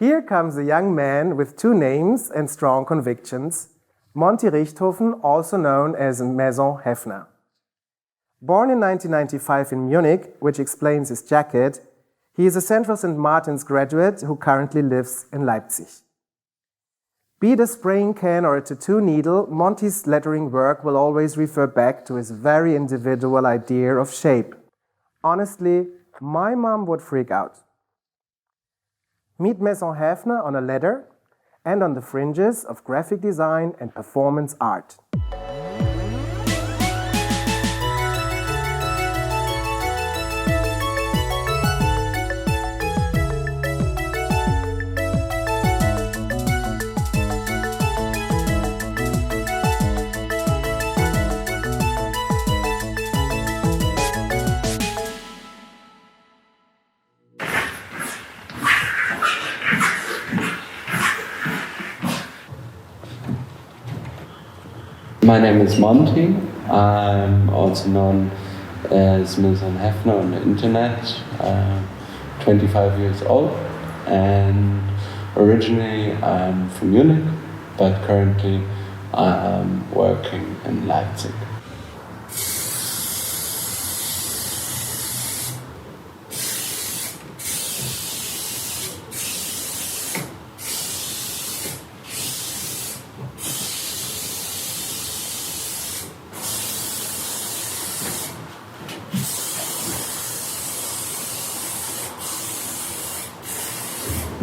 Here comes a young man with two names and strong convictions, Monty Richthofen, also known as Maison Hefner. Born in 1995 in Munich, which explains his jacket, he is a Central St. Martin's graduate who currently lives in Leipzig. Be it a spraying can or a tattoo needle, Monty's lettering work will always refer back to his very individual idea of shape. Honestly, my mom would freak out. Meet Maison Hefner on a letter and on the fringes of graphic design and performance art. My name is Monty. I'm also known as Maison Hefner on the internet. 25 years old, and originally I'm from Munich, but currently I'm working in Leipzig.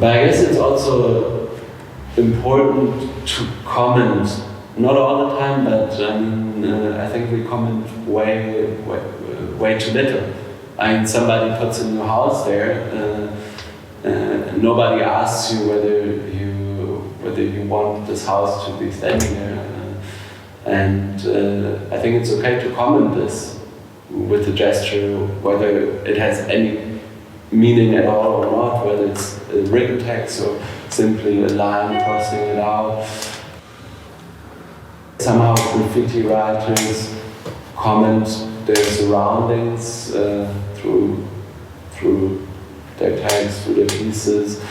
But I guess it's also important to comment, not all the time, but I think we comment way too little. I mean, somebody puts a new house there, nobody asks you whether you want this house to be standing there, and I think it's okay to comment this with a gesture, whether it has any meaning at all or not, whether it's a written text or simply a line crossing it out. Somehow graffiti writers comment their surroundings through their tags, through their pieces,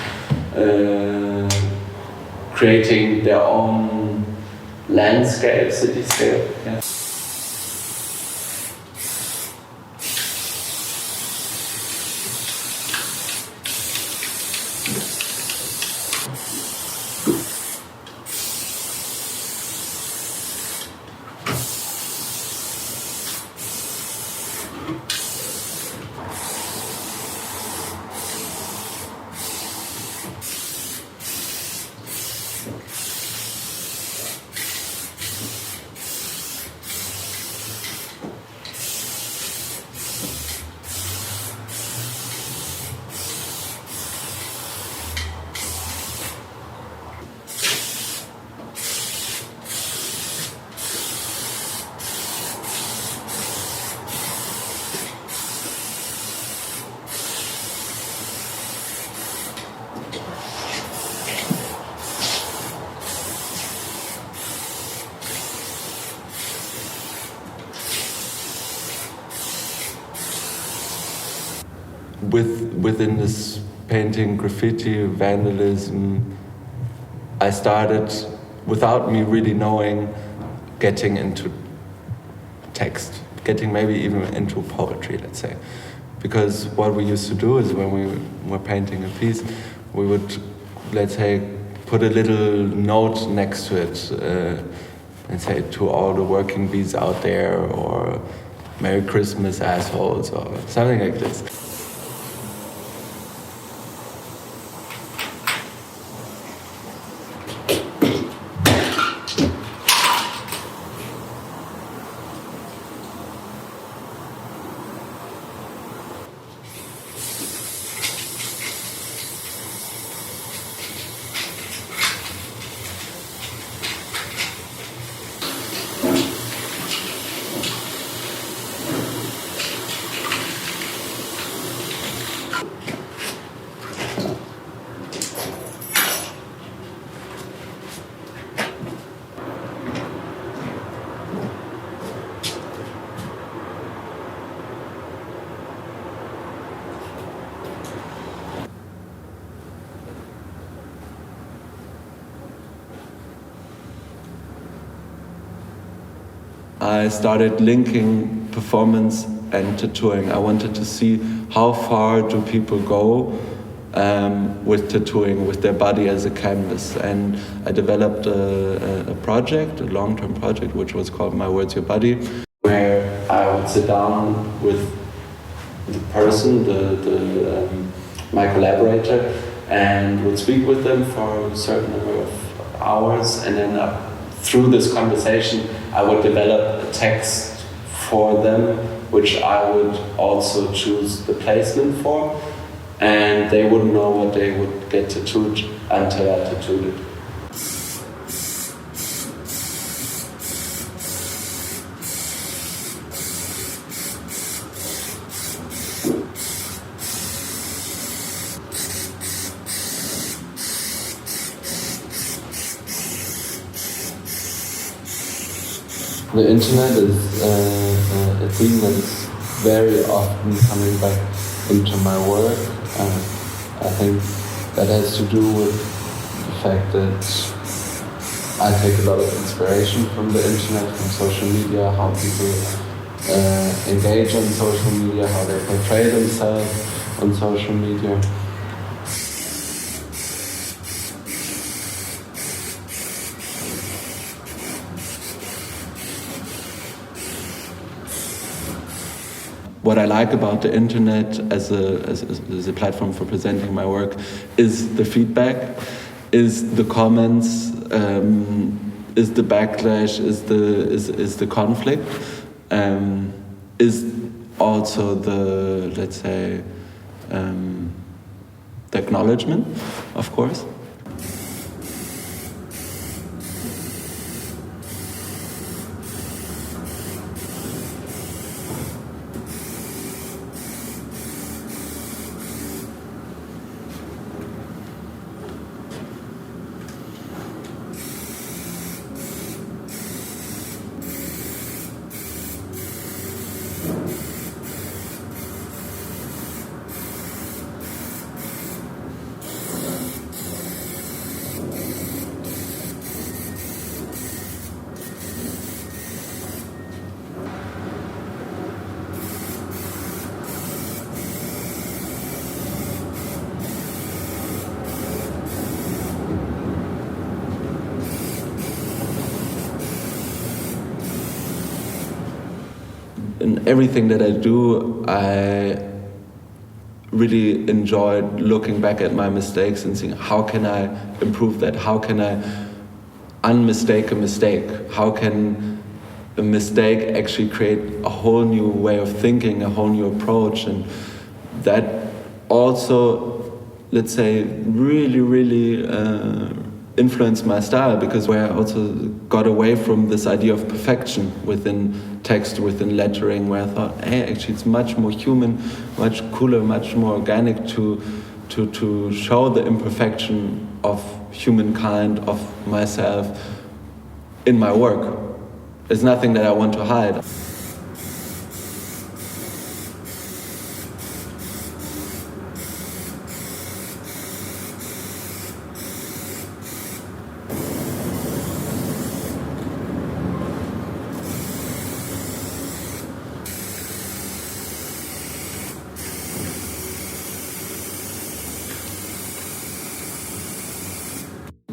creating their own landscape, cityscape. Yeah. Within this painting, graffiti, vandalism, I started, without me really knowing, getting into text, getting maybe even into poetry, let's say. Because what we used to do is when we were painting a piece, we would, let's say, put a little note next to it and say, to all the working bees out there, or Merry Christmas, assholes, or something like this. I started linking performance and tattooing. I wanted to see how far do people go with tattooing, with their body as a canvas. And I developed a project, a long-term project, which was called My Words, Your Body, where I would sit down with the person, my collaborator, and would speak with them for a certain number of hours, and then through this conversation I would develop a text for them, which I would also choose the placement for, and they wouldn't know what they would get tattooed until I tattooed it. The internet is a theme that is very often coming back into my work. I think that has to do with the fact that I take a lot of inspiration from the internet, from social media, how people engage on social media, how they portray themselves on social media. What I like about the internet as a platform for presenting my work is the feedback, is the comments, is the backlash, is the conflict, is also the, let's say, the acknowledgement, of course. In everything that I do, I really enjoyed looking back at my mistakes and seeing how can I improve that? How can I unmistake a mistake? How can a mistake actually create a whole new way of thinking, a whole new approach? And that also, let's say, really influenced my style, because where I also got away from this idea of perfection within text, within lettering, where I thought, hey, actually it's much more human, much cooler, much more organic to show the imperfection of humankind, of myself in my work. It's nothing that I want to hide.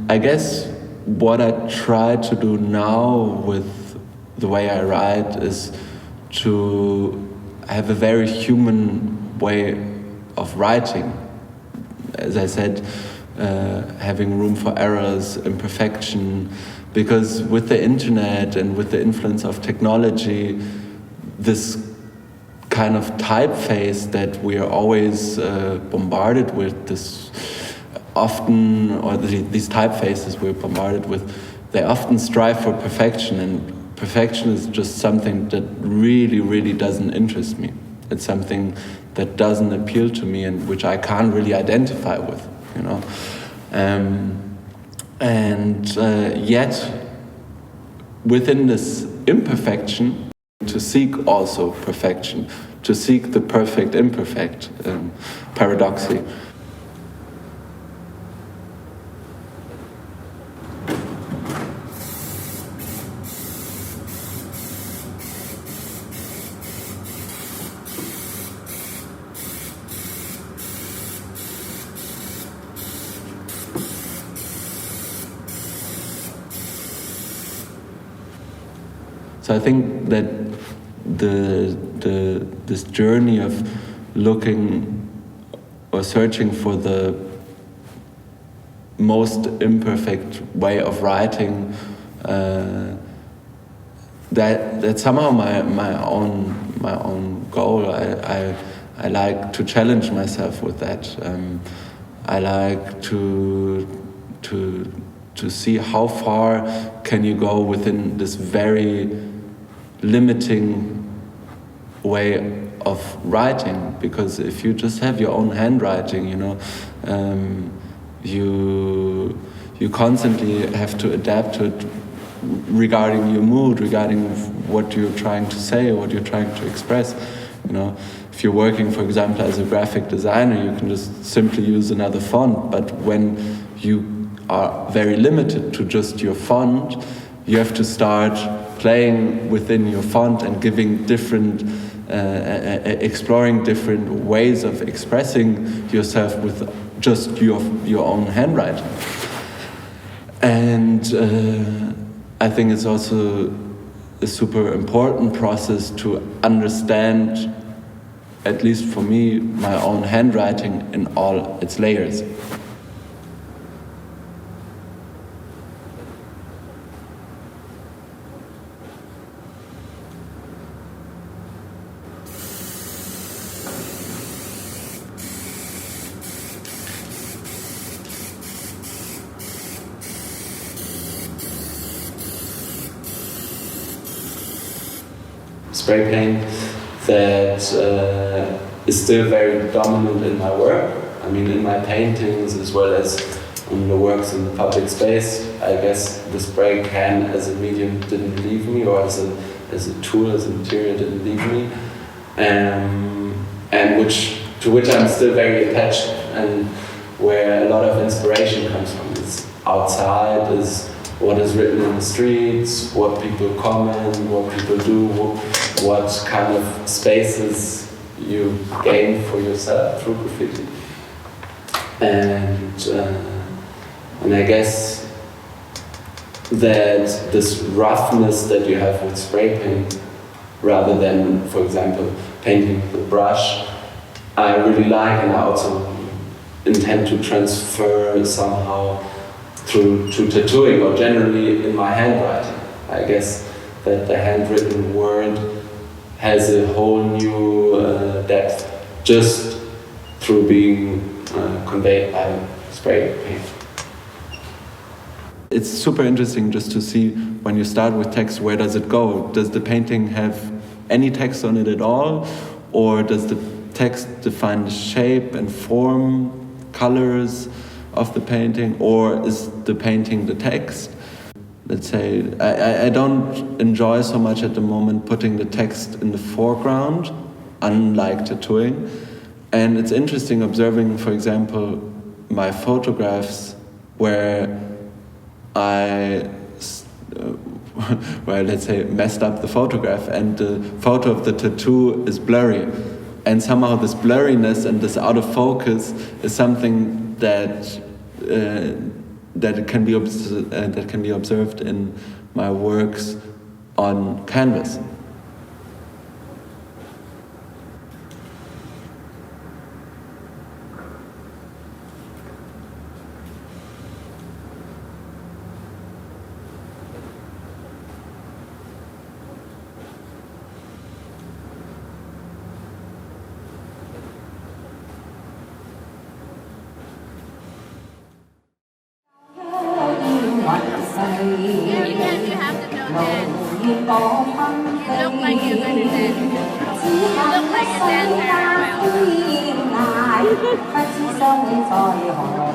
I guess what I try to do now with the way I write is to have a very human way of writing. As I said, having room for errors, imperfection, because with the internet and with the influence of technology, this kind of typeface that we are always bombarded with, this often, or these typefaces we're bombarded with, they often strive for perfection, and perfection is just something that really doesn't interest me. It's something that doesn't appeal to me and which I can't really identify with, you know. Yet, within this imperfection, to seek also perfection, to seek the perfect imperfect, paradoxically. So I think that this journey of looking or searching for the most imperfect way of writing, that's somehow my own goal. I like to challenge myself with that. I like to see how far can you go within this very limiting way of writing, because if you just have your own handwriting, you constantly have to adapt to it regarding your mood, regarding what you're trying to say, what you're trying to express. If you're working, for example, as a graphic designer, you can just simply use another font. But when you are very limited to just your font, you have to start playing within your font and giving different, exploring different ways of expressing yourself with just your own handwriting. And I think it's also a super important process to understand, at least for me, my own handwriting in all its layers. Spray paint that is still very dominant in my work. I mean, in my paintings as well as in the works in the public space. I guess the spray can as a medium didn't leave me, or as a tool, as a material didn't leave me, and to which I'm still very attached, and where a lot of inspiration comes from. It's outside, is what is written in the streets, what people comment, what people do, what kind of spaces you gain for yourself through graffiti. And I guess that this roughness that you have with spray paint, rather than, for example, painting with a brush, I really like, and I also intend to transfer somehow through tattooing, or generally in my handwriting. I guess that the handwritten word has a whole new depth just through being conveyed by spray paint. It's super interesting just to see, when you start with text, where does it go? Does the painting have any text on it at all? Or does the text define the shape and form, colors of the painting? Or is the painting the text? Let's say, I don't enjoy so much at the moment putting the text in the foreground, unlike tattooing. And it's interesting observing, for example, my photographs where let's say, messed up the photograph, and the photo of the tattoo is blurry. And somehow this blurriness and this out of focus is something that can be observed in my works on canvas. Hãy subscribe cho kênh Ghiền Mì Gõ để không bỏ lỡ